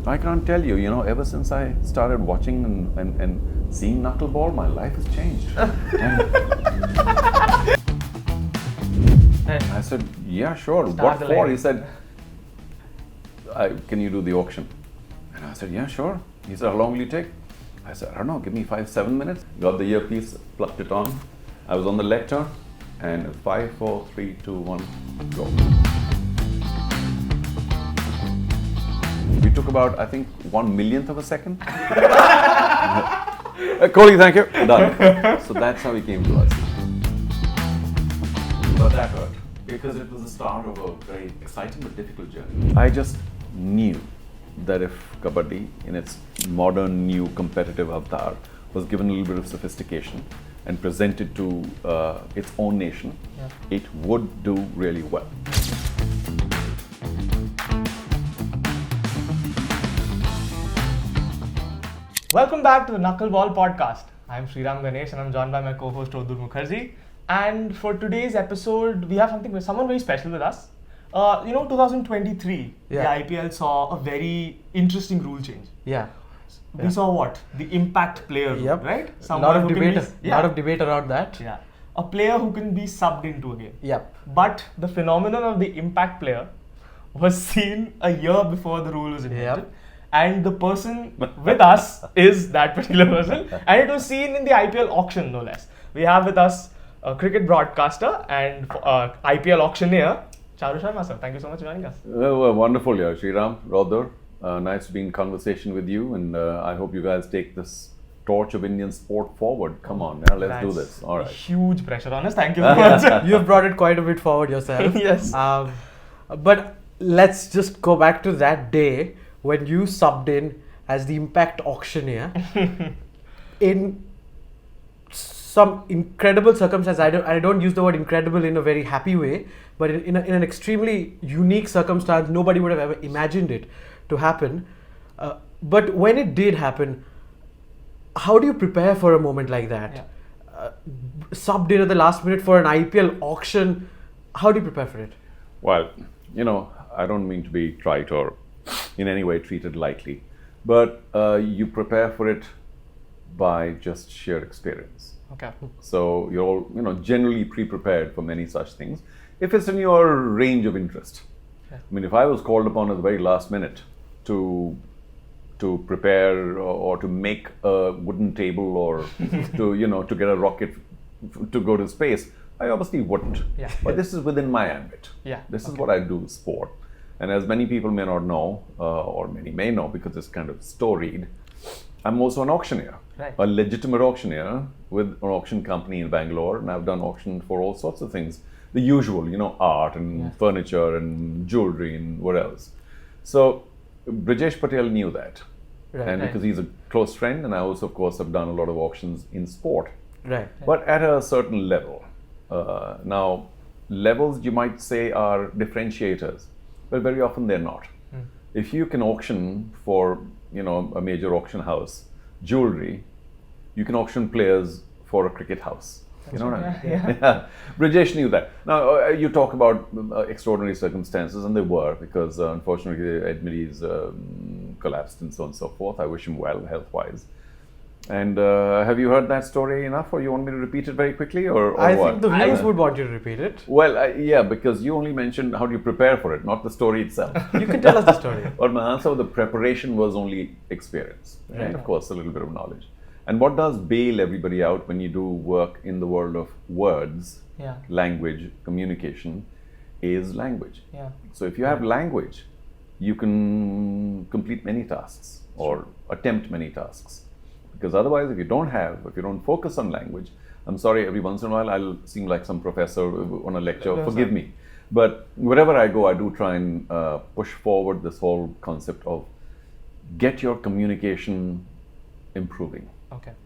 I can't tell you, ever since I started watching and seeing Knuckleball, my life has changed. And I said, yeah, sure. What for? He said, can you do the auction? And I said, yeah, sure. He said, how long will you take? I said, I don't know, give me 5-7 minutes. Got the earpiece, plugged it on. I was on the lecture, and 5, 4, 3, 2, 1, go. We took about, I think, 1/1,000,000th of a second. Kohli, thank you. Done. So that's how he came to us. But that hurt, because it was the start of a very exciting but difficult journey. I just knew that if Kabaddi, in its modern, new, competitive avatar, was given a little bit of sophistication and presented to its own nation, it would do really well. Welcome back to the Knuckleball podcast. I'm Sriram, Ganesh, and I'm joined by my co-host Roddur, Mookherjee. And for today's episode, we have someone very special with us. 2023, the IPL saw a very interesting rule change. We saw what? The Impact player rule, right? A lot of debate around that. Yeah. A player who can be subbed into a game. But the phenomenon of the Impact player was seen a year before the rule was invented. And the person with us is that particular person. And it was seen in the IPL auction, no less. We have with us a cricket broadcaster and IPL auctioneer, Charu Sharma, sir. Thank you so much for joining us. Wonderful, yeah. Sriram, Roddur, nice to be in conversation with you. And I hope you guys take this torch of Indian sport forward. Come on, let's do this. All right. Huge pressure on us. Thank you so much. You've brought it quite a bit forward yourself. Yes. But let's just go back to that day when you subbed in as the Impact auctioneer in some incredible circumstance. I don't use the word incredible in a very happy way, but in an extremely unique circumstance. Nobody would have ever imagined it to happen. But when it did happen, how do you prepare for a moment like that? Subbed in at the last minute for an IPL auction. How do you prepare for it? Well, I don't mean to be trite or in any way treated lightly, but you prepare for it by just sheer experience. Okay. So you're all, generally pre-prepared for many such things if it's in your range of interest. I mean, if I was called upon at the very last minute to prepare or to make a wooden table or to get a rocket to go to space, I obviously wouldn't. But this is within my ambit. This is what I do with sport. And as many people may not know, or many may know because it's kind of storied, I'm also an auctioneer, a legitimate auctioneer with an auction company in Bangalore, and I've done auction for all sorts of things. The usual, art and furniture and jewelry and what else. So Brijesh Patel knew that. Because he's a close friend, and I also, of course, have done a lot of auctions in sport. But at a certain level. Now, levels you might say are differentiators, but very often they're not. If you can auction for, a major auction house, jewelry, you can auction players for a cricket house. You know what I mean? Brijesh knew that. Now, you talk about extraordinary circumstances, and they were, because unfortunately Edmund's collapsed and so on and so forth. I wish him well, health-wise. And have you heard that story enough, or you want me to repeat it very quickly, or I what? think the viewers would want you to repeat it. Well, because you only mentioned how do you prepare for it, not the story itself. You can tell us the story. But my answer, the preparation was only experience, and of course a little bit of knowledge. And what does bail everybody out when you do work in the world of words, language, communication, is language. So if you have language, you can complete many tasks or attempt many tasks. Because otherwise, if you don't focus on language, I'm sorry, every once in a while I'll seem like some professor on a lecture, forgive me. But wherever I go, I do try and push forward this whole concept of get your communication improving.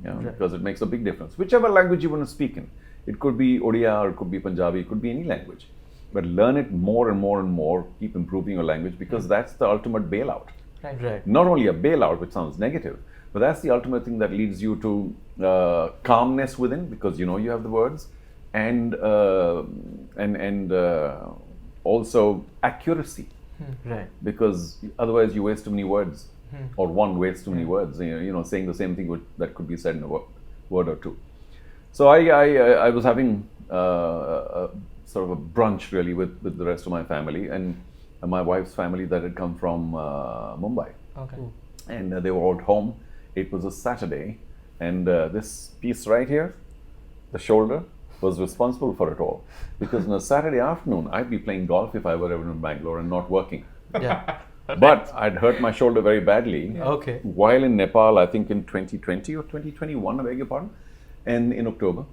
Because it makes a big difference. Whichever language you want to speak in. It could be Odia, or it could be Punjabi, it could be any language. But learn it more and more and more, keep improving your language, because that's the ultimate bailout. Not only a bailout, which sounds negative, but that's the ultimate thing that leads you to calmness within, because you have the words, and also accuracy. Because otherwise you waste too many words. or one wastes too many words. Saying the same thing that could be said in a word or two. So I was having sort of a brunch really with the rest of my family and my wife's family that had come from Mumbai. Okay. And they were all at home. It was a Saturday, and this piece right here, the shoulder, was responsible for it all. Because on a Saturday afternoon, I'd be playing golf if I were ever in Bangalore and not working. Yeah. But I'd hurt my shoulder very badly Okay. while in Nepal, I think in 2020 or 2021, I beg your pardon, and in October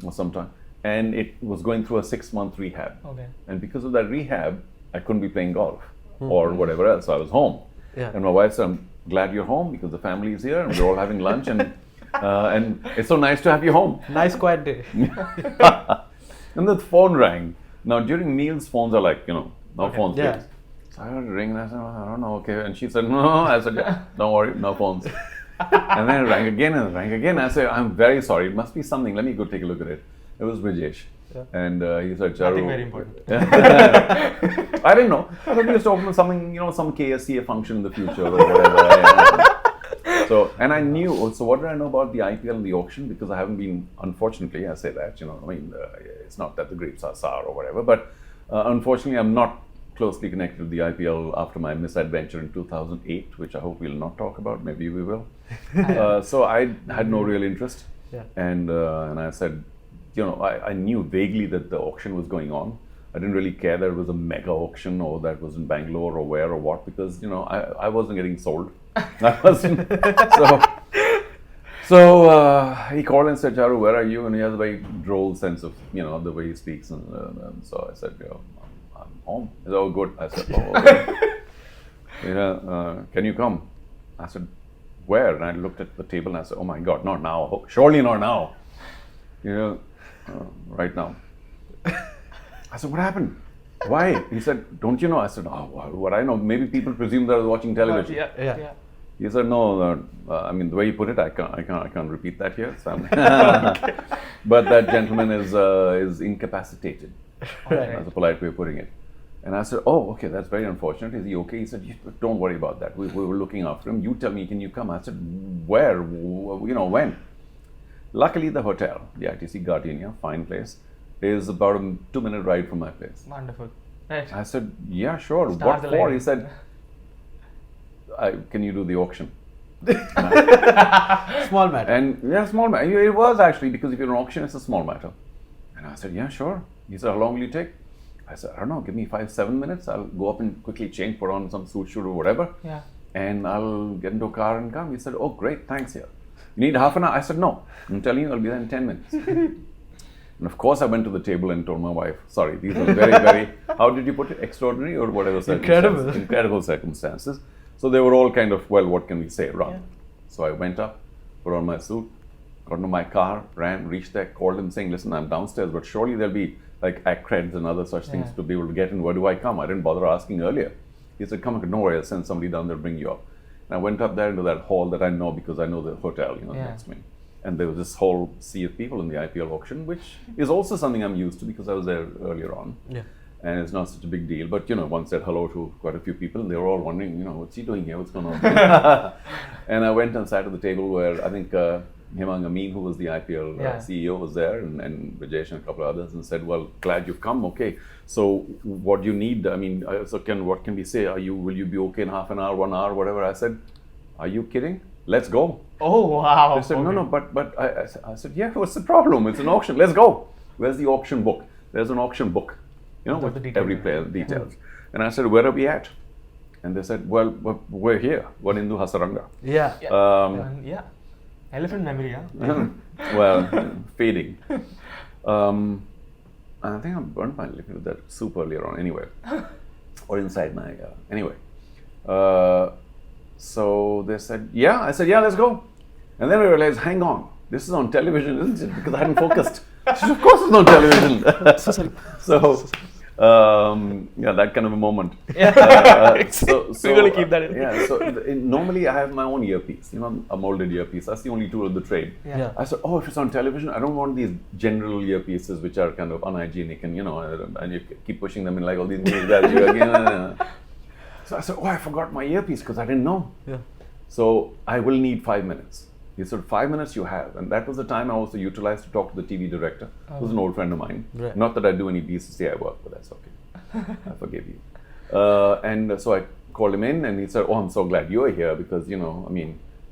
or sometime. And it was going through a 6-month rehab. Okay. And because of that rehab, I couldn't be playing golf or whatever else. So I was home. Yeah. And my wife said, I'm glad you're home because the family is here and we're all having lunch and it's so nice to have you home. Nice quiet day. And the phone rang. Now during meals, phones are like, no phones. Yeah. Please. So I heard it ring and I said, I don't know, okay. And she said, no. I said, yeah, don't worry, no phones. And then it rang again and it rang again. I said, I'm very sorry, it must be something. Let me go take a look at it. It was Brijesh. Yeah. And he said, Charu. Nothing very important. I didn't know. I thought he was talking about something, some KSCA function in the future or whatever. So, and I knew, so what did I know about the IPL and the auction? Because I haven't been, unfortunately, I say that, it's not that the grapes are sour or whatever, but unfortunately, I'm not closely connected to the IPL after my misadventure in 2008, which I hope we'll not talk about, maybe we will. So I had no real interest. Yeah. And I said, I knew vaguely that the auction was going on. I didn't really care that it was a mega auction or that was in Bangalore or where or what, because I wasn't getting sold. I wasn't. So he called and said, Charu, where are you? And he has a very droll sense of the way he speaks. And so I said, I'm home. He said, oh, good. I said, oh, okay. Can you come? I said, where? And I looked at the table and I said, oh my God, not now. Surely not now. Right now. I said, what happened? Why? He said, don't you know? I said, oh, what I know, maybe people presume that I was watching television. Yeah. He said, no, I mean, the way you put it, I can't repeat that here. So but that gentleman is incapacitated. Right. That's a polite way of putting it. And I said, oh, okay, that's very unfortunate. Is he okay? He said, don't worry about that. We were looking after him. You tell me, can you come? I said, where? When? Luckily, the hotel, the ITC Gardenia, fine place, is about a 2-minute ride from my place. Wonderful. Right. I said, yeah, sure. Stars What for? aligning. He said, can you do the auction? Small matter. And yeah, small matter. It was actually, because if you're an auction, it's a small matter. And I said, yeah, sure. He said, how long will you take? I said, I don't know, give me 5-7 minutes. I'll go up and quickly change, put on some suit shoot or whatever. Yeah. And I'll get into a car and come. He said, oh, great, thanks here. You need half an hour? I said, no. I'm telling you, I'll be there in 10 minutes. And of course, I went to the table and told my wife, sorry, these are very, very, how did you put it? Extraordinary or whatever circumstances? Incredible circumstances. So they were all kind of, well, what can we say, wrong? Yeah. So I went up, put on my suit, got into my car, ran, reached there, called him saying, listen, I'm downstairs, but surely there'll be like accreds and other such things to be able to get in. Where do I come? I didn't bother asking earlier. He said, come, no worry, I'll send somebody down there to bring you up. And I went up there into that hall that I know because I know the hotel, next to me. And there was this whole sea of people in the IPL auction, which is also something I'm used to because I was there earlier on. Yeah. And it's not such a big deal. But, once said hello to quite a few people and they were all wondering, what's he doing here? What's going on? And I went and sat at the table where I think Hemang Amin, who was the IPL CEO, was there, and Vijesh and a couple of others, and said, well, glad you've come. Okay. So what do you need? I mean, what can we say? Will you be okay in half an hour, 1 hour, whatever? I said, are you kidding? Let's go. Oh, wow. They said, no, but I said, yeah, what's the problem? It's an auction. Let's go. Where's the auction book? There's an auction book, with every player details. And I said, where are we at? And they said, well, we're here. Wanindu Hasaranga. Yeah. Elephant memory, yeah? Well, fading. I think I burnt my lip with that soup earlier on anyway. Or inside my, anyway. So they said, yeah. I said, yeah, let's go. And then I realized, hang on, this is on television, isn't it? Because I hadn't focused. Said, of course it's on television. So, that kind of a moment. So we're going to keep that in. Yeah, so normally I have my own earpiece, a molded earpiece. That's the only tool of the trade. Yeah. I said, if it's on television, I don't want these general earpieces which are kind of unhygienic and, and you keep pushing them in like all these movies that you again. So I said, I forgot my earpiece because I didn't know. Yeah. So I will need 5 minutes. He said, 5 minutes you have. And that was the time I also utilized to talk to the TV director, who's an old friend of mine. Right. Not that I do any BCCI work, but that's okay. I forgive you. And so I called him in and he said, oh, I'm so glad you're here because, he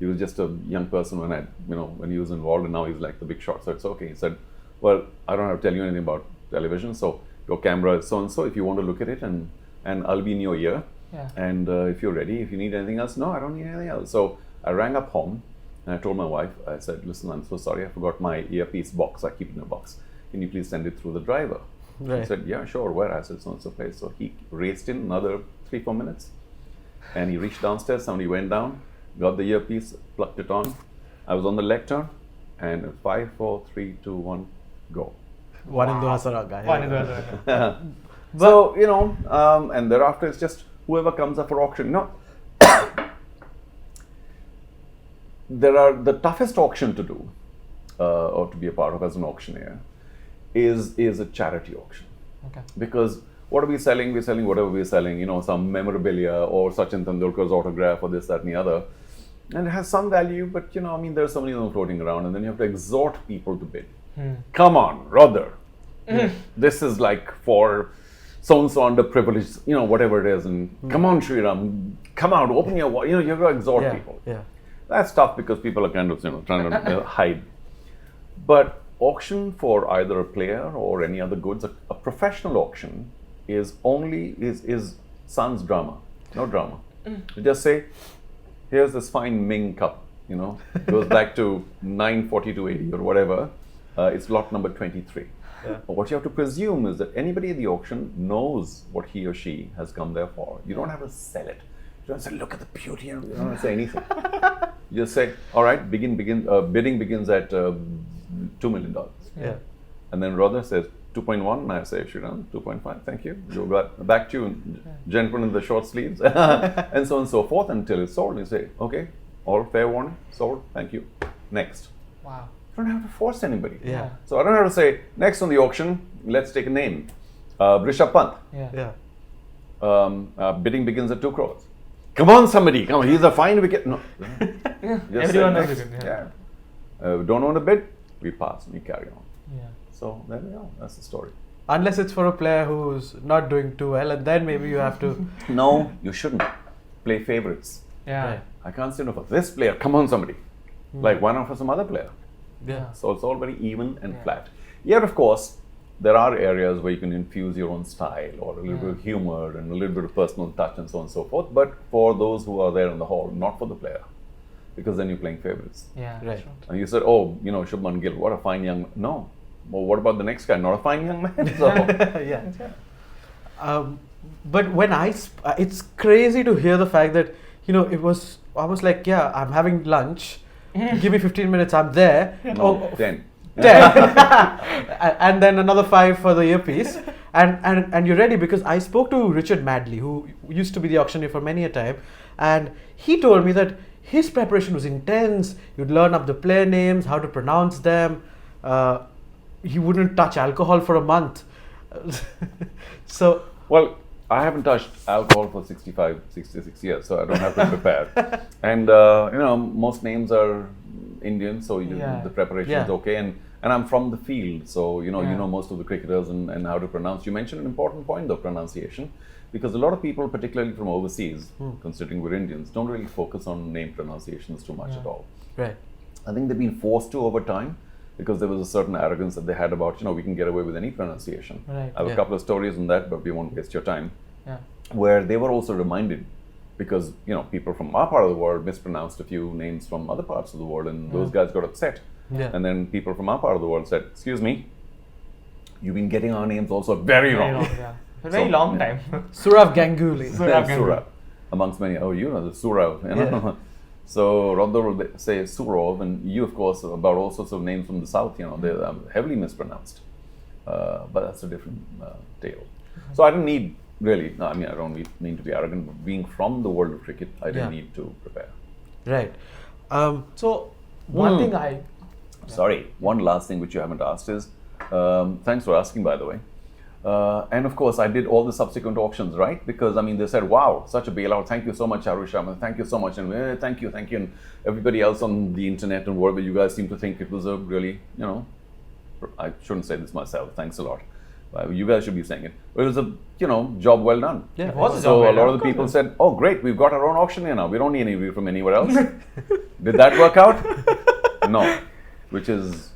was just a young person when he was involved, and now he's like the big shot. So it's okay. He said, well, I don't have to tell you anything about television. So your camera is so-and-so if you want to look at it, and I'll be in your ear. Yeah. And if you're ready, if you need anything else, no, I don't need anything else. So I rang up home and I told my wife, I said, listen, I'm so sorry, I forgot my earpiece box. I keep it in a box. Can you please send it through the driver? Right. He said, yeah, sure, where? I said, so-and-so place. So he raced in another 3-4 minutes and he reached downstairs, somebody went down, got the earpiece, plugged it on. I was on the lectern and 5, 4, 3, 2, 1, go. One in the Hasaraga. One in the Hasaraga. So, and thereafter it's just whoever comes up for auction. The toughest auction to do or to be a part of as an auctioneer is a charity auction. Okay. Because what are we selling? We're selling whatever we're selling, some memorabilia or Sachin Tendulkar's autograph or this, that and the other. And it has some value, but there's so many of them floating around, and then you have to exhort people to bid. Come on, Roddur. This is like for so-and-so underprivileged, whatever it is, and come on, Sriram, come out, open your, you have to exhort people. Yeah. That's tough because people are kind of, trying to hide. But auction for either a player or any other goods, a professional auction is sans drama, no drama. You just say, here's this fine Ming cup, goes back to 94280 or whatever. It's lot number 23. Yeah. But what you have to presume is that anybody at the auction knows what he or she has come there for. You don't have to sell it. You don't say, look at the beauty, you don't have to say anything. You just say, all right, bidding begins at $2 million. Yeah. And then Roddur says 2.1, and I say, Sriram, 2.5, thank you. Go back to you, gentleman in the short sleeves, and so on and so forth until it's sold. And you say, okay, all fair warning, sold, thank you. Next. Wow. You don't have to force anybody. Yeah. So I don't have to say, next on the auction, let's take a name. Rishabh Pant. Yeah. Bidding begins at 2 crores. Come on, somebody, come on, he's a fine wicket. No. Just Everyone say knows next. it. Yeah. Don't want to bid, we pass and we carry on. Yeah. So there we go, that's the story. Unless it's for a player who's not doing too well, and then maybe you have to. No, you shouldn't. Play favorites. Yeah. Right. I can't say no for this player, come on somebody. Like why not for some other player? Yeah. So it's all very even and flat. Yet of course, there are areas where you can infuse your own style or a little bit of humor and a little bit of personal touch and so on and so forth. But for those who are there in the hall, not for the player. Because then you're playing favorites. Yeah. Right. That's right. And you said, oh, Shubman Gill, what a fine young man. No. Well, what about the next guy? Not a fine young man? So, Yeah. But when it's crazy to hear the fact that, it was almost like, yeah, I'm having lunch. Give me 15 minutes, I'm there. no, 10. 10. And then another 5 for the earpiece. And you're ready, because I spoke to Richard Madley, who used to be the auctioneer for many a time. And he told me that his preparation was intense. You'd learn up the player names, how to pronounce them. He wouldn't touch alcohol for a month. So, well, I haven't touched alcohol for 66 years, so I don't have to prepare. And, most names are Indian, so the preparation is okay. And I'm from the field, so, you know most of the cricketers and how to pronounce. You mentioned an important point, though, pronunciation. Because a lot of people, particularly from overseas, considering we're Indians, don't really focus on name pronunciations too much at all. right. I think they've been forced to over time because there was a certain arrogance that they had about, we can get away with any pronunciation. Right. I have a couple of stories on that, but we won't waste your time. Yeah. Where they were also reminded because, people from our part of the world mispronounced a few names from other parts of the world and those guys got upset. Yeah. And then people from our part of the world said, excuse me, you've been getting our names also very wrong. Yeah. A very long time. Surav Ganguly. Surav, amongst many. Oh, the Surav. Yeah. So Roddur will say Surov, and you, of course, about all sorts of names from the south. They're heavily mispronounced. But that's a different tale. So I don't need really. I don't mean to be arrogant, but being from the world of cricket, I didn't need to prepare. Right. So one thing Sorry, one last thing which you haven't asked is, thanks for asking, by the way. And of course, I did all the subsequent auctions, right? Because I mean, they said, "Wow, such a bailout! Thank you so much, Charu Sharma. Thank you so much, and thank you." And everybody else on the internet and wherever you guys seem to think it was a really, I shouldn't say this myself. Thanks a lot. You guys should be saying it. But it was a, job well done. Yeah, it was a job so well a lot done. of the people said, "Oh, great, we've got our own auctioneer now. We don't need any from anywhere else." Did that work out? No. Which is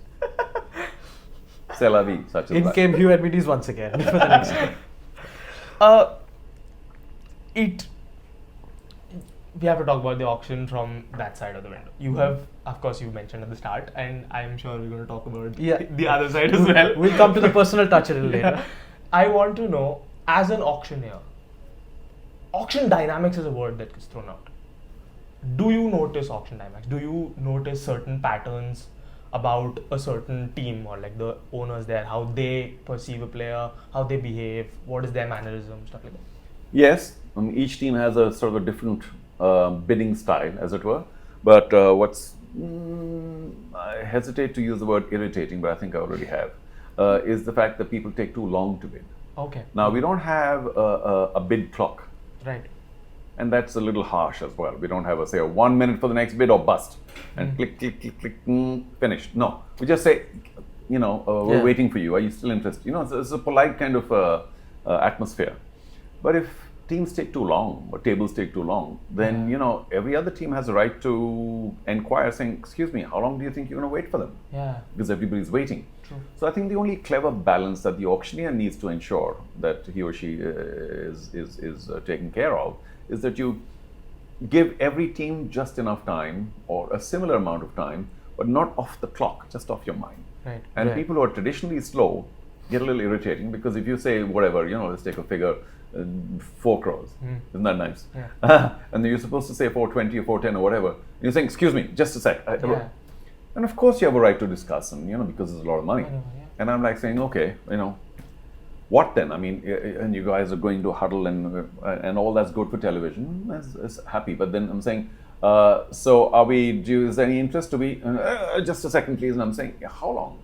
c'est la vie, such as In that. came Hugh Edmonds once again for the next time. We have to talk about the auction from that side of the window. You have, of course, you mentioned at the start, and I'm sure we're going to talk about the other side as well. We'll come to the personal touch a little later. I want to know, as an auctioneer, auction dynamics is a word that gets thrown out. Do you notice auction dynamics? Do you notice certain patterns about a certain team or like the owners there, how they perceive a player, how they behave, what is their mannerism, stuff like that? Yes, each team has a sort of a different bidding style, as it were. But I hesitate to use the word irritating, but I think I already have, is the fact that people take too long to bid. Okay. Now, we don't have a bid clock. Right. And that's a little harsh as well. We don't have a 1 minute for the next bid or bust. And click, finished. No, we just say, we're waiting for you. Are you still interested? It's a polite kind of atmosphere. But if teams take too long or tables take too long, then, every other team has a right to inquire saying, "Excuse me, how long do you think you're going to wait for them?" Yeah. Because everybody's waiting. True. So I think the only clever balance that the auctioneer needs to ensure that he or she is taken care of is that you give every team just enough time or a similar amount of time, but not off the clock, just off your mind. Right. And people who are traditionally slow get a little irritating because if you say whatever, let's take a figure, 4 crores. Isn't that nice? Yeah. And then you're supposed to say 420 or 410 or whatever. And you're saying, "Excuse me, just a sec." Yeah. And of course you have a right to discuss, and because it's a lot of money. I know, yeah. And I'm like saying, okay, what then? I mean, and you guys are going to huddle and all that's good for television. That's happy. But then I'm saying, so are we? Is there any interest to be? Just a second, please. And I'm saying, how long?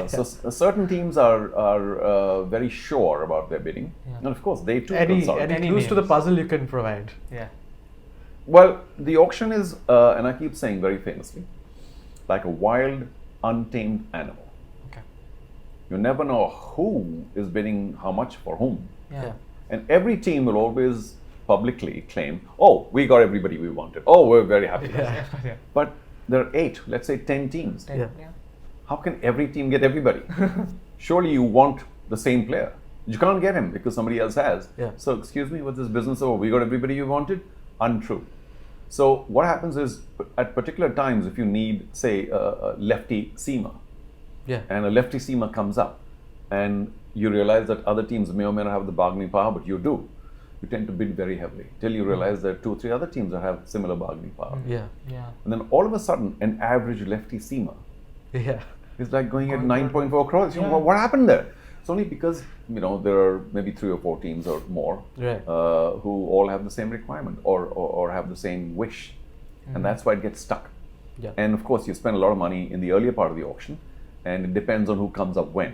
So certain teams are very sure about their bidding, and of course they too consult. Any clues to the puzzle you can provide? Yeah. Well, the auction is, and I keep saying very famously, like a wild, untamed animal. Okay. You never know who is bidding how much for whom. Yeah. And every team will always publicly claim, "Oh, we got everybody we wanted. Oh, we're very happy." Yeah. But there are 8, let's say 10 teams. Yeah. How can every team get everybody? Surely you want the same player. You can't get him because somebody else has. Yeah. So excuse me, what's this business of we got everybody you wanted? Untrue. So what happens is at particular times, if you need, say, a lefty seamer, and a lefty seamer comes up, and you realize that other teams may or may not have the bargaining power, but you do, you tend to bid very heavily till you realize there are 2 or 3 other teams that have similar bargaining power. Yeah. And then all of a sudden, an average lefty seamer is like going at 9.4 crores. Yeah. What happened there? It's only because there are maybe 3 or 4 teams or more who all have the same requirement or have the same wish, and that's why it gets stuck. Yeah. And of course, you spend a lot of money in the earlier part of the auction, and it depends on who comes up when,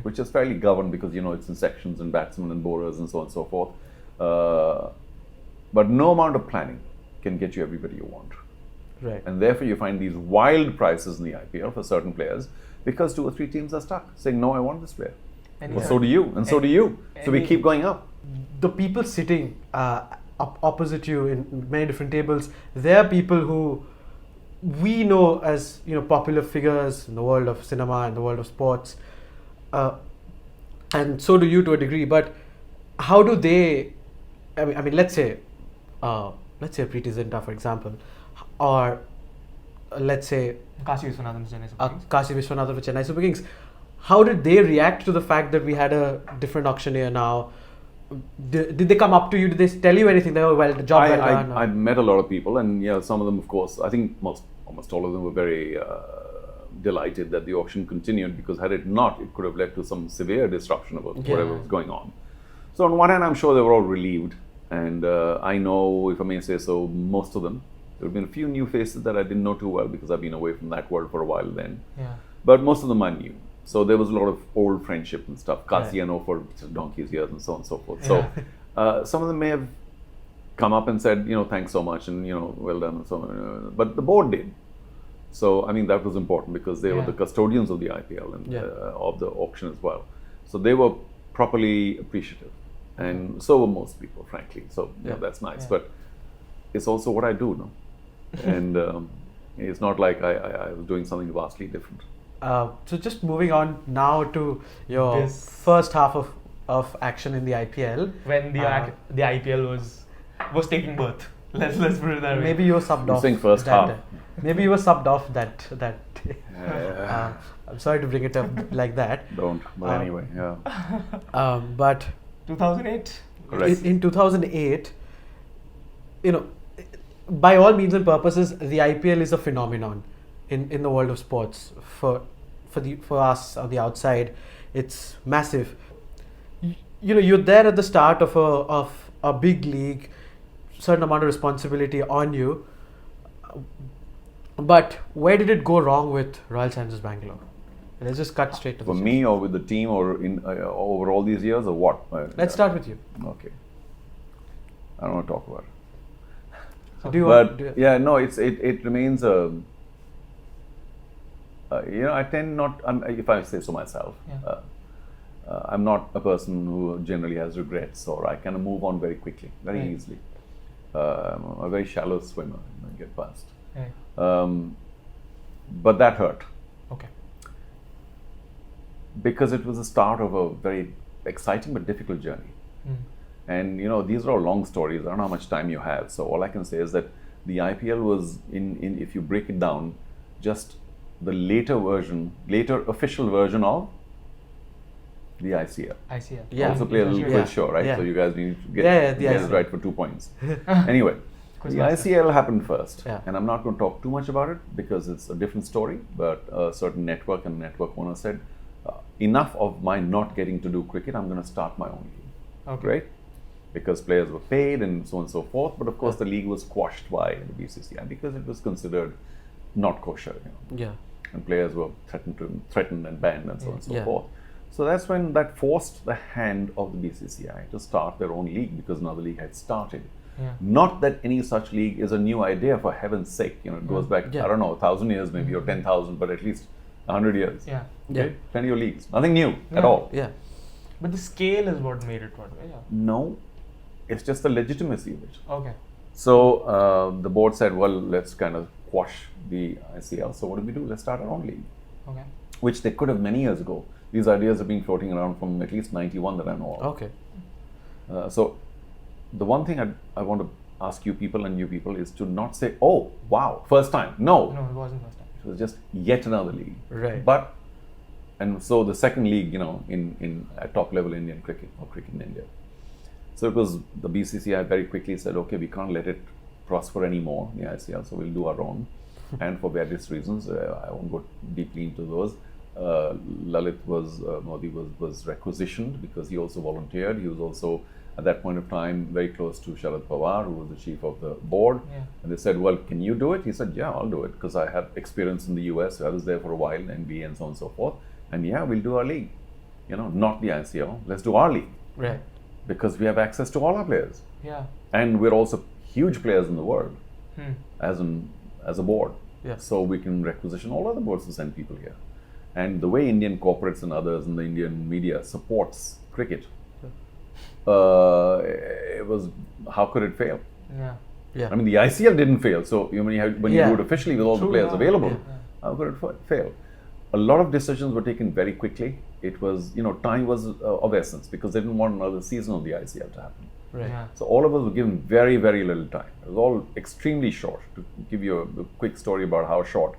which is fairly governed because it's in sections and batsmen and bowlers and so on and so forth. But no amount of planning can get you everybody you want. Right. And therefore, you find these wild prices in the IPL for certain players because 2 or 3 teams are stuck saying, "No, I want this player." Well, so do you, and so do you. So we keep going up. The people sitting opposite you in many different tables, they are people who we know as popular figures in the world of cinema, in the world of sports, and so do you to a degree. But how do they? I mean, let's say Preeti Zinta, for example, or let's say Kashi Viswanathan for Chennai Super Kings. Kashi Viswanathan for Chennai Super Kings. How did they react to the fact that we had a different auctioneer now? Did they come up to you? Did they tell you anything? They were, well, the job well done. I've met a lot of people, and some of them, of course, I think almost all of them were very delighted that the auction continued, because had it not, it could have led to some severe disruption about whatever was going on. So on one hand, I'm sure they were all relieved, and I know, if I may say so, most of them. There have been a few new faces that I didn't know too well because I've been away from that world for a while then. Yeah. But most of them I knew. So there was a lot of old friendship and stuff. Kasi I know for donkey's years and so on and so forth. So some of them may have come up and said, thanks so much and, well done and so on. But the board did. So, I mean, that was important because they were the custodians of the IPL and of the auction as well. So they were properly appreciative. And so were most people, frankly. So that's nice. But it's also what I do now. And it's not like I was doing something vastly different. So just moving on now to your first half of action in the IPL. When the IPL was taking birth. Let's put it that way. Maybe you were subbed off. Saying first half. Maybe you were subbed off that day. I'm sorry to bring it up like that. Don't. But anyway, but 2008. Correct. In 2008, by all means and purposes, the IPL is a phenomenon in the world of sports. For us on the outside, it's massive. You're there at the start of a big league, certain amount of responsibility on you. But where did it go wrong with Royal Challengers Bangalore? Let's just cut straight to the For me or with the team or in over all these years or what? Let's start with you. Okay. I don't want to talk about it. So it remains I tend not, if I say so myself, I'm not a person who generally has regrets, or I can move on very quickly, very easily. I'm a very shallow swimmer, I get past. But that hurt. Okay. Because it was the start of a very exciting but difficult journey. And these are all long stories. I don't know how much time you have. So all I can say is that the IPL was in if you break it down, just the later official version of the ICL. Yeah. Also play a little quiz show, right? So you guys need to get it right for 2 points. Anyway, the ICL happened first. And I'm not going to talk too much about it because it's a different story. But a certain network and network owner said, enough of my not getting to do cricket, I'm going to start my own league. Okay. Right? Because players were paid and so on and so forth. But of course, the league was quashed by the BCCI because it was considered not kosher. And players were threatened and banned and so on and so forth. So that's when that forced the hand of the BCCI to start their own league because another league had started. Not that any such league is a new idea, for heaven's sake. It goes back, I don't know, 1,000 years maybe, or 10,000, but at least 100 years. Okay? Plenty of leagues. Nothing new at all. But the scale is what made it what way. No, it's just the legitimacy of it. Okay. So the board said, well, let's kind of quash the ICL. So what do? Let's start our own league. Okay. Which they could have many years ago. These ideas have been floating around from at least 91 that I know of. Okay. So the one thing I want to ask you people and new people is to not say, oh, wow, first time. No, it wasn't first time. It was just yet another league. Right. And so the second league, in at top level Indian cricket or cricket in India. So it was the BCCI very quickly said, okay, we can't let it prosper anymore, the ICL, so we'll do our own. And for various reasons, I won't go deeply into those. Lalit Modi was requisitioned because he also volunteered. He was also at that point of time very close to Sharad Pawar, who was the chief of the board. And they said, well, can you do it? He said, yeah, I'll do it because I have experience in the US. I was there for a while, NBA and so on and so forth. And we'll do our league. Not the ICL. Let's do our league. Right. Because we have access to all our players. Yeah. And we're also huge players in the world as a board. So we can requisition all other boards to send people here. And the way Indian corporates and others in the Indian media supports cricket, it was, how could it fail? I mean, the ICL didn't fail. So when you do it officially with all the players available, how could it fail? A lot of decisions were taken very quickly. It was, time was of essence because they didn't want another season of the ICL to happen. Right. So all of us were given very, very little time. It was all extremely short. To give you a quick story about how short,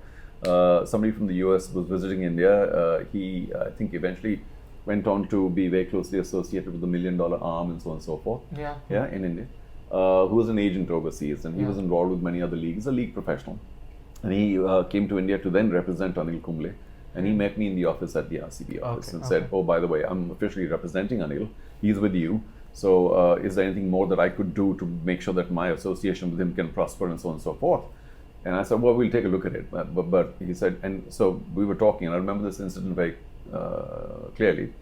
somebody from the US was visiting India. He, I think, eventually went on to be very closely associated with the $1 million arm and so on and so forth. In India. Who was an agent overseas, and he was involved with many other leagues, a league professional. And he came to India to then represent Anil Kumble. And he met me in the office at the RCB office and said, oh, by the way, I'm officially representing Anil. He's with you. So is there anything more that I could do to make sure that my association with him can prosper and so on and so forth? And I said, well, we'll take a look at it. But he said, and so we were talking, and I remember this incident very clearly.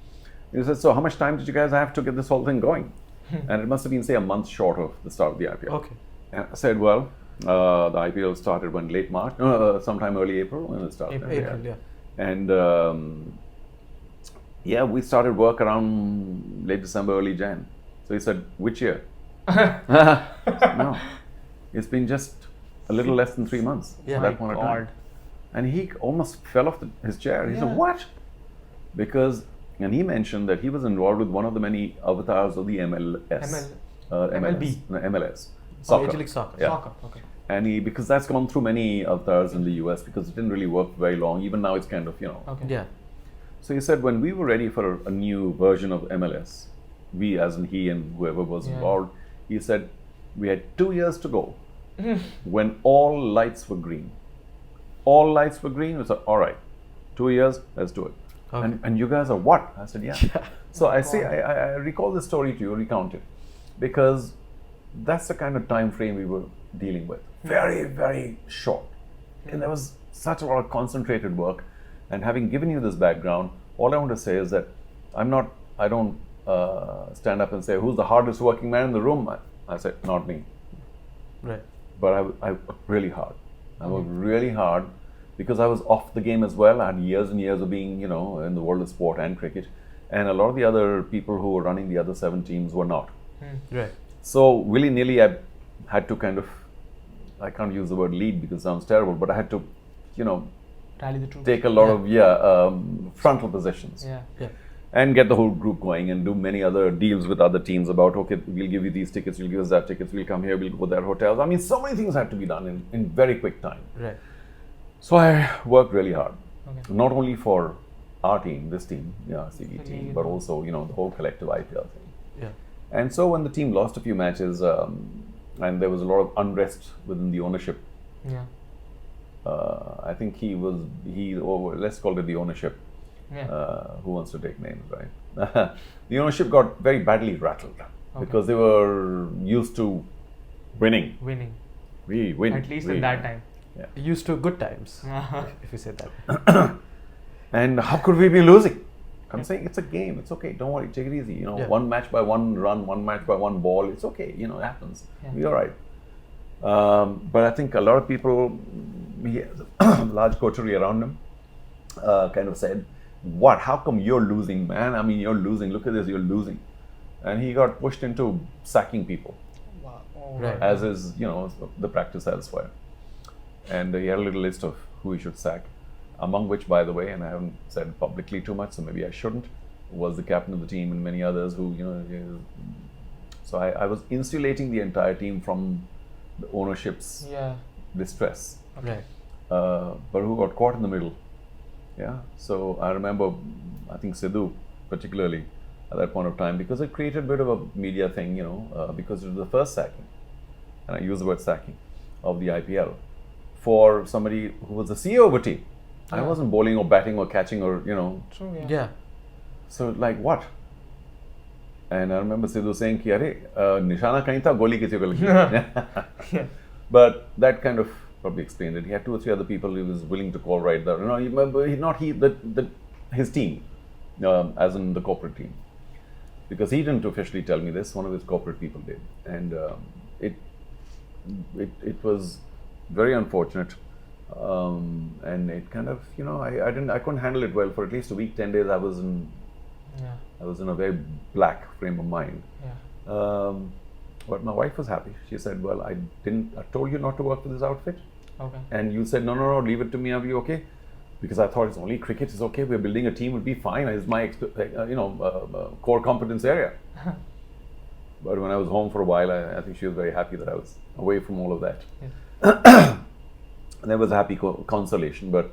He said, so how much time did you guys have to get this whole thing going? And it must have been, say, a month short of the start of the IPL. Okay. And I said, well, the IPL started when late March, sometime early April when it started. April, yeah. And we started work around late December, early Jan. So he said, which year? No, it's been just a little less than 3 months at that point of time. And he almost fell off his chair. He said, what? Because, and he mentioned that he was involved with one of the many avatars of the MLS. MLB. No, MLS. Soccer. Major League Soccer. Yeah. Soccer, okay. And because that's gone through many avatars in the US, because it didn't really work very long. Even now it's kind of, Okay. Yeah. So he said, when we were ready for a new version of MLS, we, as in he and whoever was involved, he said, we had 2 years to go when all lights were green. All lights were green. We said, all right, 2 years, let's do it. Okay. And you guys are what? I said, yeah. So I recall this story to you, recount it, because that's the kind of time frame we were dealing with. Very, very short. And there was such a lot of concentrated work. And having given you this background, all I want to say is that I don't stand up and say, who's the hardest working man in the room? I said, not me. Right. But I worked really hard. I worked really hard because I was off the game as well. I had years and years of being, in the world of sport and cricket. And a lot of the other people who were running the other 7 teams were not. Right. So willy-nilly, I had to kind of, I can't use the word lead because it sounds terrible, but I had to, Rally the troops. take a lot of frontal positions. Yeah. And get the whole group going and do many other deals with other teams about, okay, we'll give you these tickets, we'll give us that tickets, we'll come here, we'll go there, hotels. I mean, so many things had to be done in very quick time. Right. So I worked really hard, Okay. not only for our team, this team, RCB team, but also, the whole collective IPL thing. Yeah. And so when the team lost a few matches and there was a lot of unrest within the ownership, Yeah. I think let's call it the ownership. Yeah. Who wants to take names, right? The ownership got very badly rattled because they were used to winning. We win. At least we in that win. time. Used to good times, if you say that. And how could we be losing? I'm saying it's a game. It's okay. Don't worry. Take it easy. One match by one run, one match by one ball. It's okay. It happens. Yeah. We're all right. But I think a lot of people, he has a large coterie around him, kind of said, what? How come you're losing, man? I mean, you're losing. Look at this. You're losing. And he got pushed into sacking people. Wow. Right. As is, the practice elsewhere. And he had a little list of who he should sack, among which, by the way, and I haven't said publicly too much, so maybe I shouldn't, was the captain of the team and many others who, so I was insulating the entire team from the ownership's distress. Right. But who got caught in the middle. Yeah. So I remember, I think Sidhu particularly at that point of time, because it created a bit of a media thing, because it was the first sacking, and I use the word sacking, of the IPL for somebody who was the CEO of a team. I wasn't bowling or batting or catching or, True, Yeah. So like what? And I remember Sidhu saying, ki, "Arey, nishana kahin tha, goli kisi ko lagi." But that kind of probably explained it. He had 2 or 3 other people he was willing to call right there. His team, as in the corporate team. Because he didn't officially tell me this, one of his corporate people did. And it was very unfortunate. And it kind of, I couldn't handle it well for at least a week, 10 days. I was in a very black frame of mind. But my wife was happy. She said, well, I told you not to work for this outfit. Okay. And you said, no, leave it to me. Are you okay? Because I thought it's only cricket. It's okay. We're building a team. It'll be fine. It's my, core competence area. But when I was home for a while, I think she was very happy that I was away from all of that. Yeah. And there was a happy consolation. But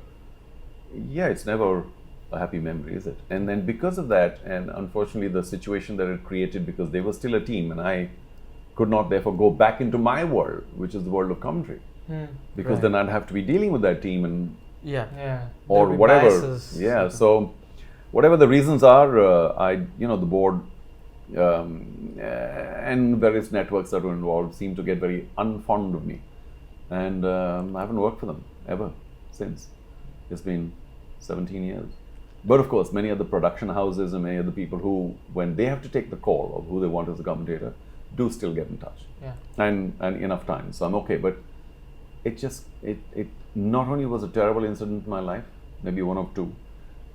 yeah, it's never a happy memory, is it? And then because of that, and unfortunately the situation that it created, because they were still a team and I could not therefore go back into my world, which is the world of commentary. Because then I'd have to be dealing with that team and or whatever. Biases. So whatever the reasons are, the board and various networks that were involved seemed to get very unfond of me. And I haven't worked for them ever since. It's been 17 years. But of course, many of the production houses and many of the people who, when they have to take the call of who they want as a commentator, do still get in touch. Yeah. And enough time. So I'm okay. But it not only was a terrible incident in my life, maybe one or two,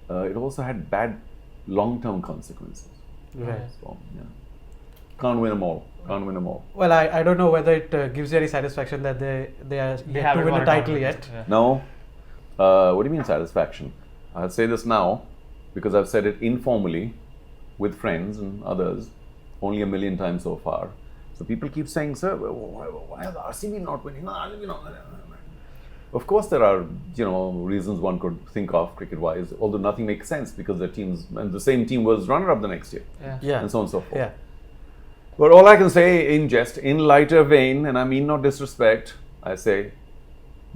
it also had bad long-term consequences. Right. So, yeah. Can't win them all. Well, I don't know whether it gives you any satisfaction that they yet to win a title yet. Yeah. No. What do you mean satisfaction? I'll say this now because I've said it informally with friends and others only 1 million times so far. So people keep saying, sir, why are the RCB not winning? Of course, there are reasons one could think of cricket-wise, although nothing makes sense because the teams and the same team was runner-up the next year, and so on and so forth. Yeah. But all I can say in jest, in lighter vein, and I mean no disrespect, I say,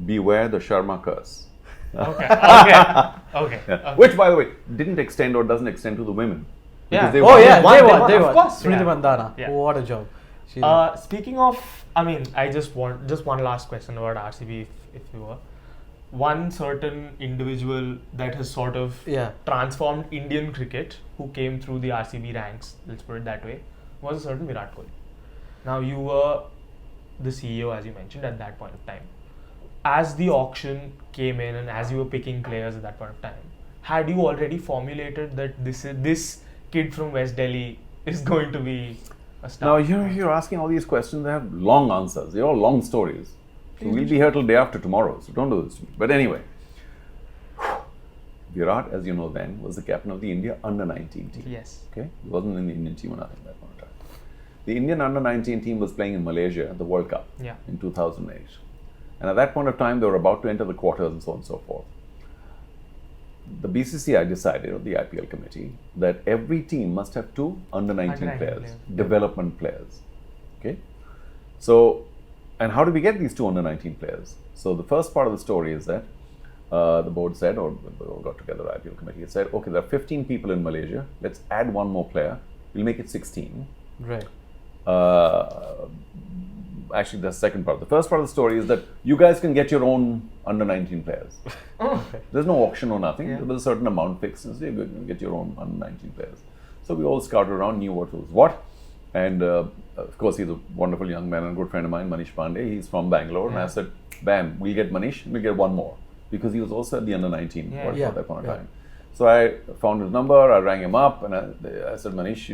beware the Sharma curse. Okay. Yeah. Which, by the way, didn't extend or doesn't extend to the women. Yeah. They They won. won. Of course. Smriti Mandhana. Yeah. What a job. Speaking of, I just want one last question about RCB, if you were. One certain individual that has sort of transformed Indian cricket, who came through the RCB ranks, let's put it that way, was a certain Virat Kohli. Now, you were the CEO, as you mentioned, at that point of time. As the auction came in and as you were picking players at that point of time, had you already formulated that this kid from West Delhi is going to be a star? Now, you're asking all these questions, they have long answers. They're all long stories. So we'll be here till day after tomorrow, so don't do this to me. But anyway, Virat, as you know then, was the captain of the India under-19 team. Yes. Okay? He wasn't in the Indian team or nothing at that point of time. The Indian under-19 team was playing in Malaysia at the World Cup in 2008. And at that point of time, they were about to enter the quarters and so on and so forth. The BCCI decided, or the IPL committee, that every team must have 2 under-19 players, development players. Okay? So, and how do we get these 2 under-19 players? So the first part of the story is that the board said, or they all got together, the IPL committee said, okay, there are 15 people in Malaysia, let's add 1 more player, we'll make it 16. Right. Actually, that's the second part. The first part of the story is that you guys can get your own under-19 players. There's no auction or nothing. There was a certain amount fixed, and so you can get your own under-19 players. So we all scouted around, knew what was what. And of course, he's a wonderful young man and a good friend of mine, Manish Pandey. He's from Bangalore. And I said, bam, we'll get Manish and we'll get 1 more. Because he was also at the under-19 at that point of time. So I found his number, I rang him up, and I said, Manish,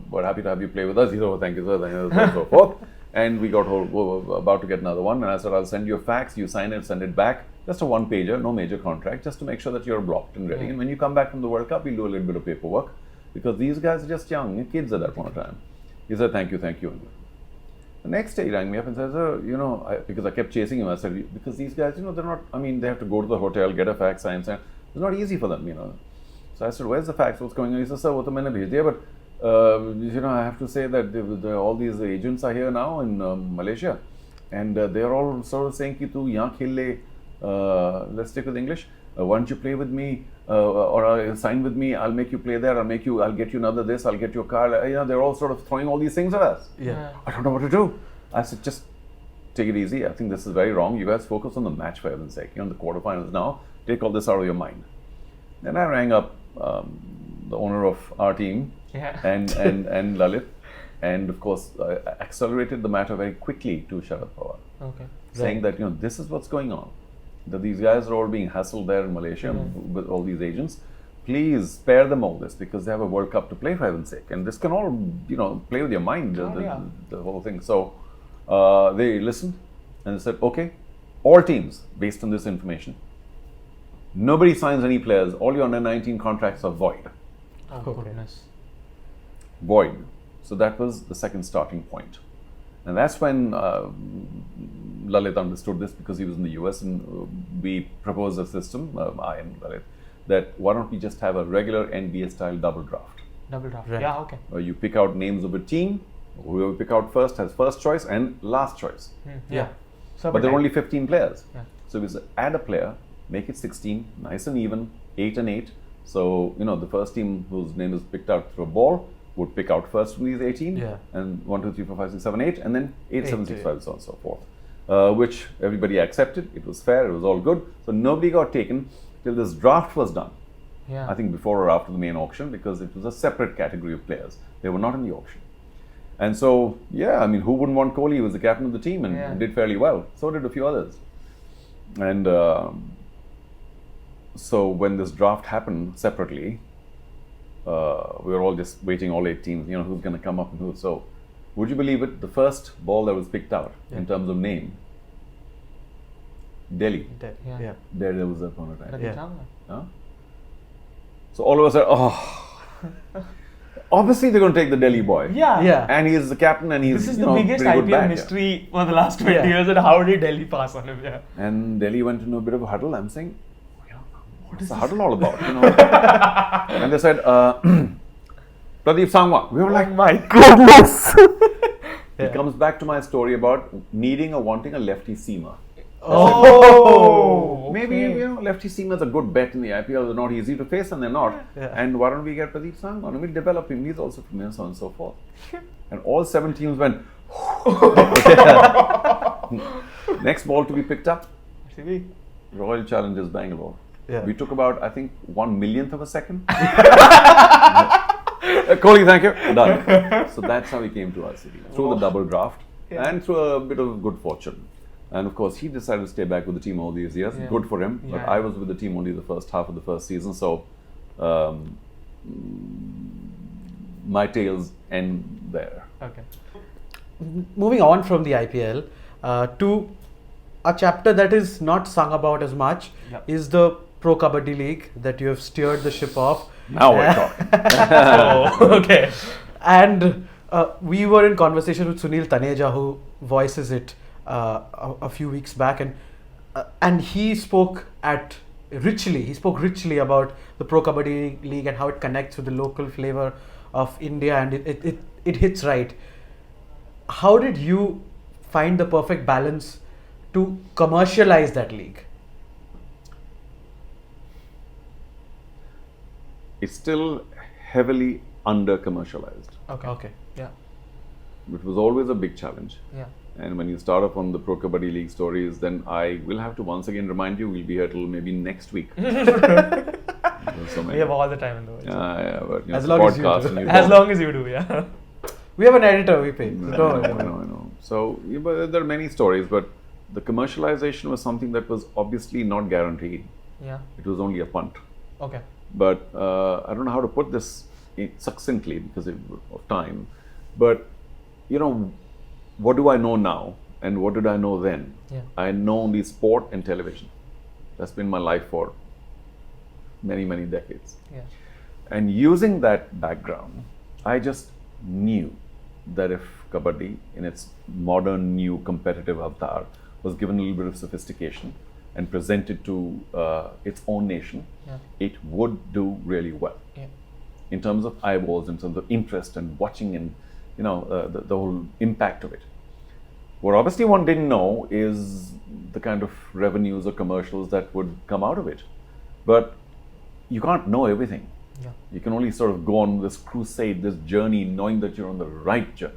we're happy to have you play with us. He said, oh, thank you, sir, and so forth. And we got about to get another one. And I said, I'll send you a fax, you sign it, send it back. Just a 1-pager, no major contract, just to make sure that you're blocked and ready. And when you come back from the World Cup, we'll do a little bit of paperwork. Because these guys are just young, kids at that point of time. He said, thank you. The next day he rang me up and said, sir, because I kept chasing him, I said, because these guys, they're not, they have to go to the hotel, get a fax, sign. It's not easy for them, So I said, where's the fax? What's going on? He said, sir, what the maine bhej diya, but I have to say that all these agents are here now in Malaysia, and they're all sort of saying, ki tu yahan khel le, let's stick with English, why don't you play with me, or sign with me, I'll make you play there, I'll get you another this, I'll get you a car. They're all sort of throwing all these things at us. I don't know what to do. I said, just take it easy. I think this is very wrong. You guys focus on the match for heaven's sake. You're in the quarterfinals now. Take all this out of your mind. Then I rang up the owner of our team and Lalit, and of course accelerated the matter very quickly to Sharad Pawar, saying that this is what's going on. That these guys are all being hassled there in Malaysia with all these agents. Please spare them all this because they have a World Cup to play for heaven's sake, and this can all play with your mind, the whole thing. So they listened and they said, okay, all teams based on this information, nobody signs any players. All your under-19 contracts are void. Oh goodness. Void. So that was the second starting point. And that's when Lalit understood this because he was in the US, and we proposed a system, I and Lalit, that why don't we just have a regular NBA style double draft. Double draft, right. Yeah, okay. You pick out names of a team, whoever you pick out first has first choice and last choice. So but there are only 15 players. So we add a player, make it 16, nice and even, 8 and 8. So, the first team whose name is picked out through a ball would pick out first from these 18, and 1, 2, 3, 4, 5, 6, 7, 8, and then 8, 7, 6, 5, so on and so forth. Which everybody accepted. It was fair, it was all good. So nobody got taken till this draft was done. Yeah. I think before or after the main auction, because it was a separate category of players. They were not in the auction. And so, yeah, I mean, who wouldn't want Kohli? He was the captain of the team and did fairly well. So did a few others. And so when this draft happened separately, we were all just waiting, all 8 teams, you know, who's going to come up and who. So, would you believe it? The first ball that was picked out in terms of name, Delhi. Yeah. There was upon a time. Yeah. Huh? So all of us are, obviously they're going to take the Delhi boy. Yeah. And he is the captain and he's, This is the biggest IPL mystery for the last 20 years, and how did Delhi pass on him? Yeah. And Delhi went into a bit of a huddle. I'm saying, what is the huddle all about? You know? And they said, Pradeep Sangwa. We were like, my goodness. It comes back to my story about needing or wanting a lefty seamer. Oh, maybe you know, lefty seamers are a good bet in the IPL. They're not easy to face, and they're not. And why don't we get Pradeep Sangwa? Why don't we develop him? He's also from here, so on and so forth. And all 7 teams went. Next ball to be picked up, RCB. Royal Challengers Bangalore. Yeah. We took about, I think, 1/1,000,000th of a second. Kohli, thank you. Done. So that's how he came to RCB through the double draft and through a bit of good fortune. And of course, he decided to stay back with the team all these years. Yeah. Good for him. But I was with the team only the first half of the first season. So my tales end there. Okay. Moving on from the IPL to a chapter that is not sung about as much is the Pro Kabaddi League that you have steered the ship of. Now we're talking. Okay. And we were in conversation with Sunil Taneja, who voices it a few weeks back, and he spoke richly about the Pro Kabaddi League and how it connects with the local flavor of India, and it hits right. How did you find the perfect balance to commercialize that league? It's still heavily under commercialized. Okay. Yeah. It was always a big challenge. Yeah. And when you start off on the Pro Kabaddi League stories, then I will have to once again remind you, we'll be here till maybe next week. We have all the time in the world. Yeah, but you know, As long as you podcast do. and As long as you do, yeah. We have an editor we pay. I know. So but there are many stories, but the commercialization was something that was obviously not guaranteed. Yeah. It was only a punt. Okay. But I don't know how to put this succinctly because of time. But you know, what do I know now and what did I know then? Yeah. I know only sport and television. That's been my life for many, many decades. Yeah. And using that background, I just knew that if Kabaddi, in its modern, new, competitive avatar, was given a little bit of sophistication and presented to its own nation, it would do really well. Yeah. In terms of eyeballs, in terms of interest and watching and, you know, the whole impact of it. What obviously one didn't know is the kind of revenues or commercials that would come out of it. But you can't know everything. Yeah. You can only sort of go on this crusade, this journey, knowing that you're on the right journey.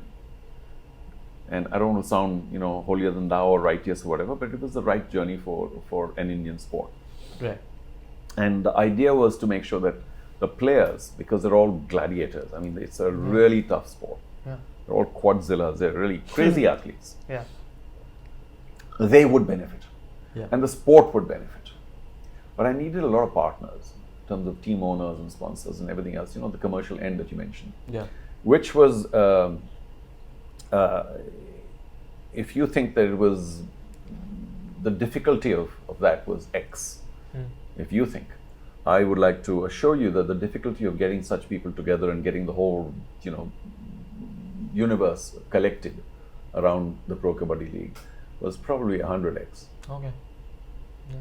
And I don't want to sound, you know, holier than thou or righteous or whatever, but it was the right journey for an Indian sport. Right. And the idea was to make sure that the players, because they're all gladiators, I mean, it's a really tough sport. Yeah. They're all quadzillas, they're really crazy athletes. Yeah. They would benefit. Yeah. And the sport would benefit. But I needed a lot of partners in terms of team owners and sponsors and everything else, you know, the commercial end that you mentioned. Yeah. Which was, if you think that it was, the difficulty of that was X. If you think, I would like to assure you that the difficulty of getting such people together and getting the whole, you know, universe collected around the Pro Kabaddi League was probably 100x. Okay.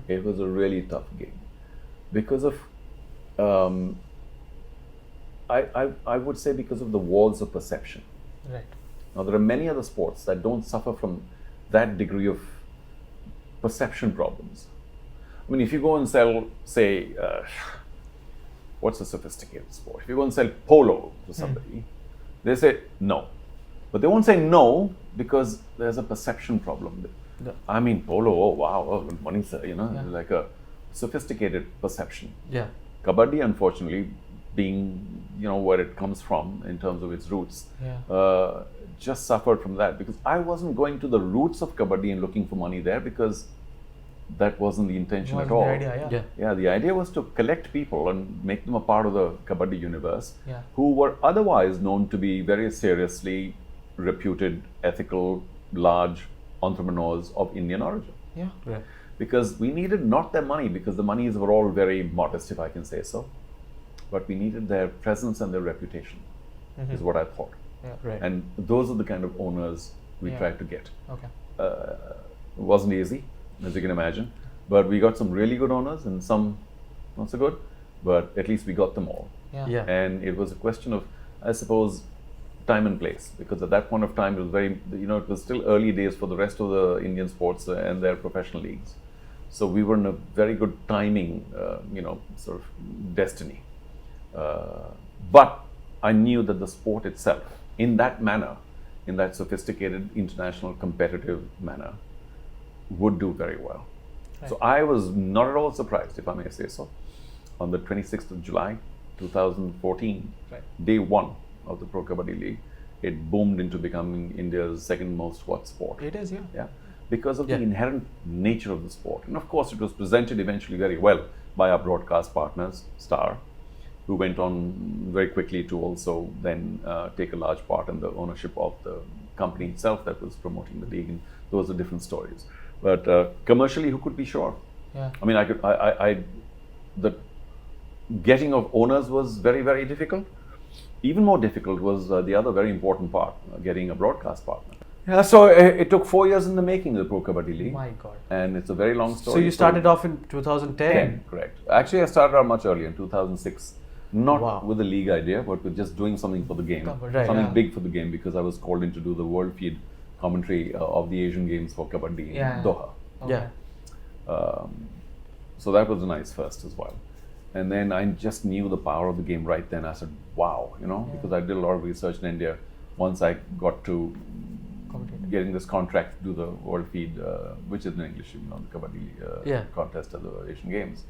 It was a really tough game because of, I would say because of the walls of perception. Right. Now there are many other sports that don't suffer from that degree of perception problems. I mean, if you go and sell, say, what's a sophisticated sport? If you go and sell polo to somebody, they say no. But they won't say no because there's a perception problem. I mean, polo, oh wow, oh, good morning, sir, you know, like a sophisticated perception. Yeah. Kabaddi, unfortunately, being where it comes from in terms of its roots, just suffered from that, because I wasn't going to the roots of Kabaddi and looking for money there, because that wasn't the intention at all. The idea, The idea was to collect people and make them a part of the Kabaddi universe, who were otherwise known to be very seriously reputed, ethical, large entrepreneurs of Indian origin. Because we needed not their money, because the monies were all very modest, if I can say so, but we needed their presence and their reputation, is what I thought. And those are the kind of owners we tried to get. It wasn't easy, as you can imagine, but we got some really good owners and some not so good, but at least we got them all. And it was a question of, I suppose, time and place, because at that point of time it was very, it was still early days for the rest of the Indian sports and their professional leagues. So we were in a very good timing, sort of destiny. But I knew that the sport itself, in that manner, in that sophisticated, international, competitive manner, would do very well. So I was not at all surprised, if I may say so, on the 26th of July, 2014, day one of the Pro Kabaddi League, it boomed into becoming India's second most watched sport. It is, Because of the inherent nature of the sport. And of course, it was presented eventually very well by our broadcast partners, Star, who went on very quickly to also then take a large part in the ownership of the company itself that was promoting the league. And those are different stories. But commercially, who could be sure? I mean, the getting of owners was very, very difficult. Even more difficult was the other very important part, getting a broadcast partner. So it took 4 years in the making of the Pro Kabaddi League. My God. And it's a very long story. So you started off in 2010? Correct. Actually, I started out much earlier, in 2006. Not with the league idea, but with just doing something for the game. Something big for the game, because I was called in to do the world feed commentary of the Asian Games for Kabaddi in Doha. So that was a nice first as well. And then I just knew the power of the game right then. I said, wow, because I did a lot of research in India. Once I got to getting this contract to do the world feed, which is in English, the Kabaddi contest at the Asian Games.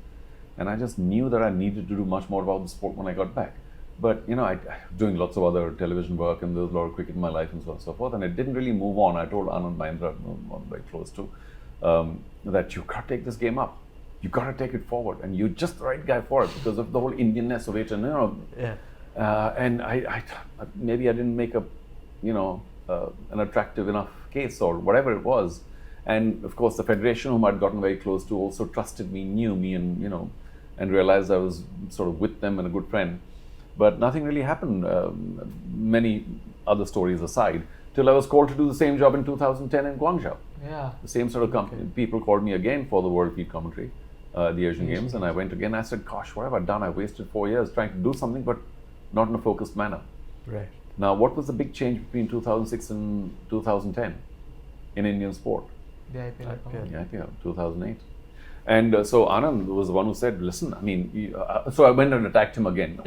And I just knew that I needed to do much more about the sport when I got back. But, I doing lots of other television work, and there was a lot of cricket in my life and so on and so forth. And it didn't really move on. I told Anand Mahindra, I'm very close to, that you got to take this game up. You got to take it forward. And you're just the right guy for it, because of the whole Indianness of it. And, and I maybe I didn't make an attractive enough case or whatever it was. And of course, the federation, whom I'd gotten very close to, also trusted me, knew me, and and realized I was sort of with them and a good friend. But nothing really happened, many other stories aside, till I was called to do the same job in 2010 in Guangzhou. The same sort of company. People called me again for the world feed commentary, the Asian Games, and I went again. I said, gosh, what have I done? I wasted 4 years trying to do something, but not in a focused manner. Now, what was the big change between 2006 and 2010 in Indian sport? The IPL. The IPL, 2008. And so Anand was the one who said, listen, I mean, so I went and attacked him again.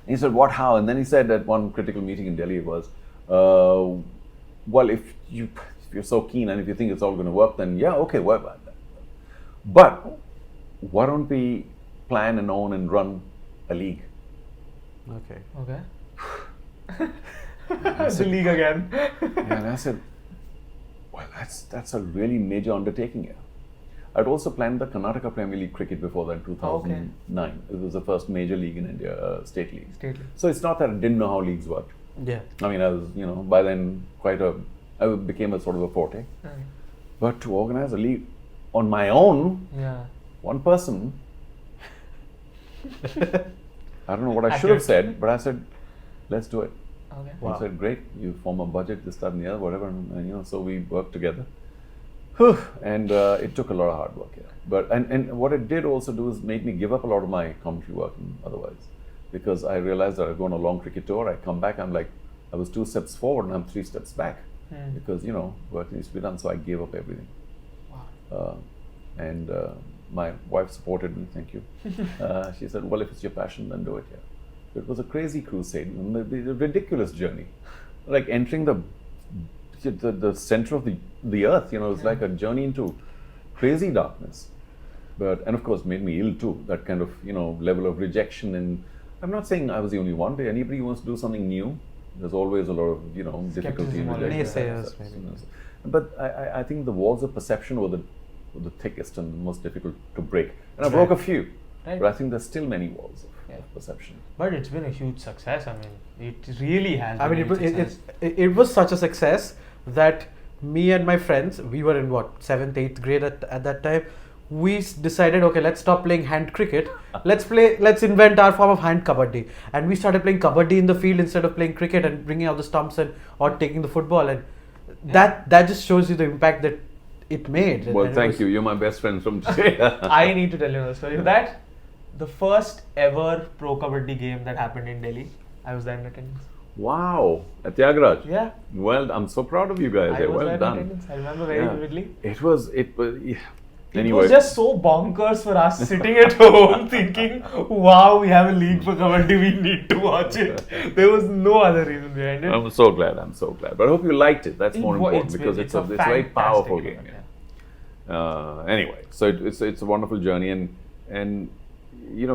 He said, what, how? And then he said at one critical meeting in Delhi was, well, if you're so keen and if you think it's all going to work, then okay, work about that. But why don't we plan and own and run a league? Okay. The league again. And I said, well, that's a really major undertaking here. I'd also planned the Karnataka Premier League cricket before that, 2009. It was the first major league in India, state league. So it's not that I didn't know how leagues worked. I mean, I was, by then I became a sort of a forte. But to organize a league on my own, one person, I don't know what I should have said, but I said, let's do it. He said, great, you form a budget, this, that, and the other, whatever, and so we worked together. And it took a lot of hard work, But and what it did also do is make me give up a lot of my commentary work otherwise, because I realized that I go on a long cricket tour, I come back, I'm like, I was 2 steps forward and I'm 3 steps back, because work needs to be done. So I gave up everything. And my wife supported me. Thank you. She said, "Well, if it's your passion, then do it." It was a crazy crusade, a ridiculous journey, like entering the center of the earth. It was like a journey into crazy darkness. and of course made me ill too. That kind of level of rejection, and I'm not saying I was the only one. But anybody who wants to do something new, there's always a lot of difficulty and rejection. But I think the walls of perception were the thickest and the most difficult to break. And I broke a few, but I think there's still many walls of perception. But it's been a huge success. I mean, it really has. I mean, it was such a success that me and my friends, we were in 7th, 8th grade at that time. We decided, okay, let's stop playing hand cricket. Let's invent our form of hand kabaddi. And we started playing kabaddi in the field instead of playing cricket and bringing out the stumps or taking the football. And that just shows you the impact that it made. Well, thank you. You're my best friend from today. I need to tell you another story. That the first ever Pro Kabaddi game that happened in Delhi, I was there in attendance. Wow, at Tyagaraja. Yeah. Well, I'm so proud of you guys. I was well there in done. attendance. I remember very vividly. It was. It was just so bonkers for us sitting at home thinking, wow, we have a league for Kabaddi, we need to watch it. There was no other reason behind it. I'm so glad. But I hope you liked it. That's more important because it's a very powerful game. Anyway, so it's a wonderful journey, and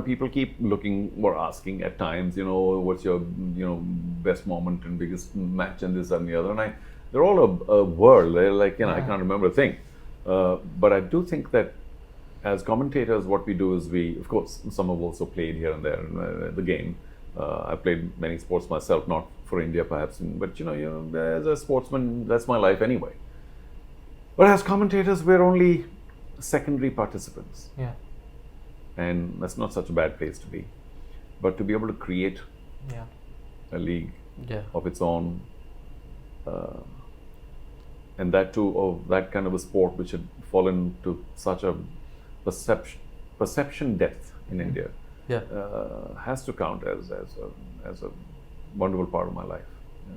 people keep looking or asking at times, what's your best moment and biggest match and this and the other, and they're all a whirl. They're like I can't remember a thing. But I do think that as commentators, what we do is of course, some have also played here and there in the game. I played many sports myself, not for India perhaps, but as a sportsman, that's my life anyway. But as commentators, we're only secondary participants. Yeah. And that's not such a bad place to be. But to be able to create a league of its own, and that too of that kind of a sport which had fallen to such a perception depth in India, has to count as a wonderful part of my life. Yeah.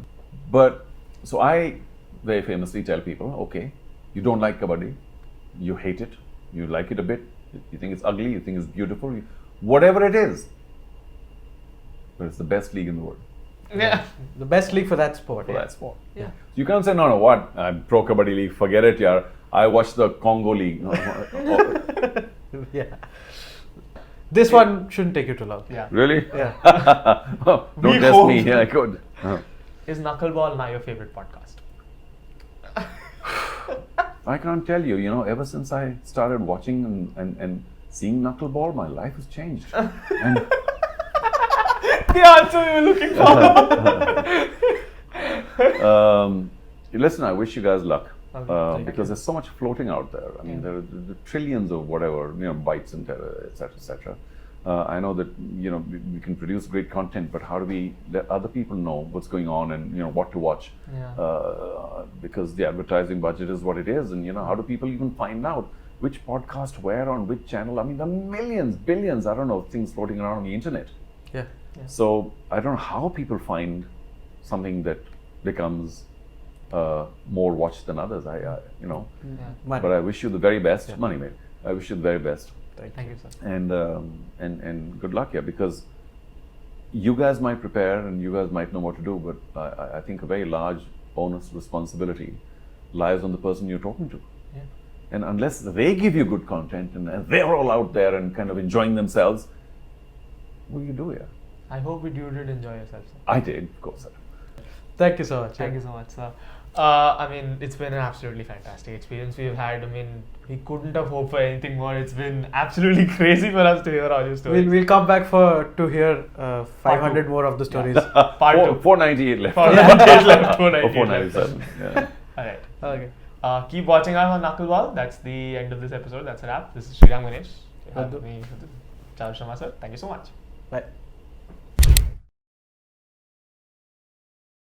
But so I very famously tell people, okay, you don't like kabaddi, you hate it, you like it a bit, you think it's ugly, you think it's beautiful, whatever it is, but it's the best league in the world. Yeah. The best league for that sport. For that sport. Yeah. You can't say, no, what, I'm Pro Kabaddi League, forget it, yaar. I watched the Congo League. Yeah. This one shouldn't take you too long. Yeah. Really? Yeah. Don't test me. Yeah, I could. Is Knuckleball now your favorite podcast? I can't tell you, ever since I started watching and seeing Knuckleball, my life has changed. And the answer we were looking for. Listen, I wish you guys luck. Because you. there's so much floating out there. I mean, there are the trillions of whatever, bytes and etc., etc. I know that, we can produce great content, but how do we let other people know what's going on and, what to watch? Yeah. Because the advertising budget is what it is. And, how do people even find out which podcast, where, on which channel? I mean, there are millions, billions, I don't know, things floating around on the internet. Yeah. So I don't know how people find something that becomes more watched than others. But I wish you the very best. Money, mate. I wish you the very best. Thank you, sir. And good luck here, because you guys might prepare and you guys might know what to do, but I think a very large onus responsibility lies on the person you're talking to. Yeah. And unless they give you good content and they're all out there and kind of enjoying themselves, what do you do here? I hope you did enjoy yourself, sir. I did, of course. Thank you so much. Thank you so much, sir. It's been an absolutely fantastic experience we've had. We couldn't have hoped for anything more. It's been absolutely crazy for us to hear all your stories. We'll come back to hear 500 more of the stories. Yeah. Part 2. 498 left. 498 left. 498 left. 497. Yeah. Alright. Okay. Keep watching us on Knuckleball. That's the end of this episode. That's a wrap. This is Sriram, Ganesh. Charu Sharma, sir. Thank you so much. Bye.